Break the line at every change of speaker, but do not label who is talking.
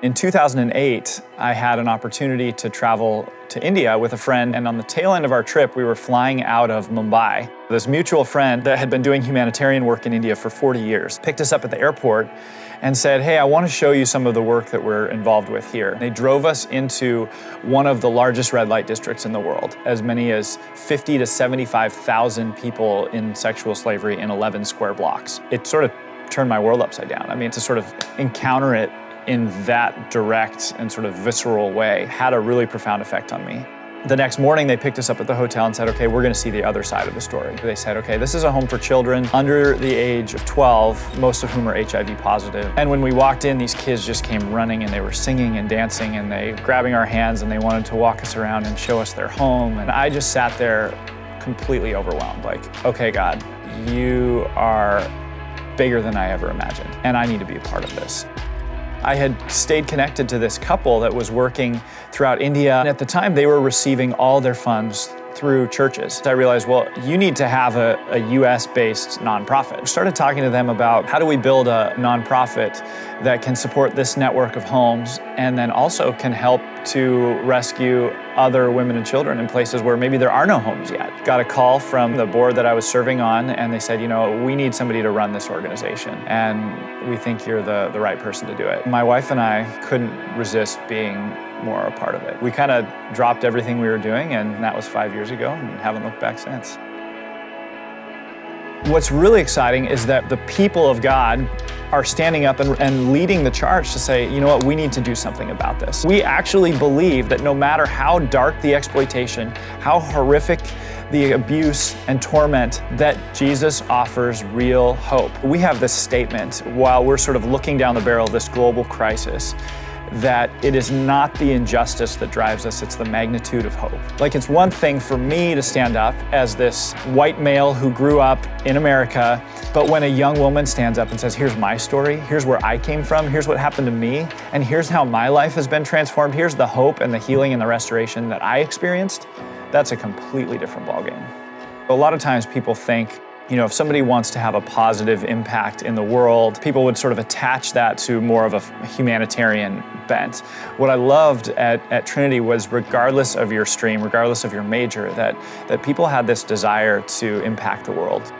In 2008, I had an opportunity to travel to India with a friend, and on the tail end of our trip, we were flying out of Mumbai. This mutual friend that had been doing humanitarian work in India for 40 years picked us up at the airport and said, hey, I want to show you some of the work that we're involved with here. They drove us into one of the largest red light districts in the world, as many as 50 to 75,000 people in sexual slavery in 11 square blocks. It sort of turned my world upside down. I mean, to sort of encounter it in that direct and sort of visceral way had a really profound effect on me. The next morning, they picked us up at the hotel and said, okay, we're going to see the other side of the story. They said, okay, this is a home for children under the age of 12, most of whom are HIV positive. And when we walked in, these kids just came running and they were singing and dancing and they grabbing our hands and they wanted to walk us around and show us their home. And I just sat there completely overwhelmed, like, okay, God, you are bigger than I ever imagined, and I need to be a part of this. I had stayed connected to this couple that was working throughout India. And at the time, they were receiving all their funds through churches. I realized, well, you need to have a US-based nonprofit. I started talking to them about how do we build a nonprofit that can support this network of homes and then also can help to rescue other women and children in places where maybe there are no homes yet. Got a call from the board that I was serving on, and they said, you know, we need somebody to run this organization, and we think you're the right person to do it. My wife and I couldn't resist being more a part of it. We kind of dropped everything we were doing, and that was 5 years ago, and haven't looked back since. What's really exciting is that the people of God are standing up and leading the charge to say, you know what, we need to do something about this. We actually believe that no matter how dark the exploitation, how horrific the abuse and torment, that Jesus offers real hope. We have this statement while we're sort of looking down the barrel of this global crisis, that it is not the injustice that drives us, it's the magnitude of hope. Like, it's one thing for me to stand up as this white male who grew up in America, but when a young woman stands up and says, here's my story, here's where I came from, here's what happened to me, and here's how my life has been transformed, here's the hope and the healing and the restoration that I experienced, that's a completely different ballgame. A lot of times people think, you know, if somebody wants to have a positive impact in the world, people would sort of attach that to more of a humanitarian bent. What I loved at Trinity was, regardless of your stream, regardless of your major, that people had this desire to impact the world.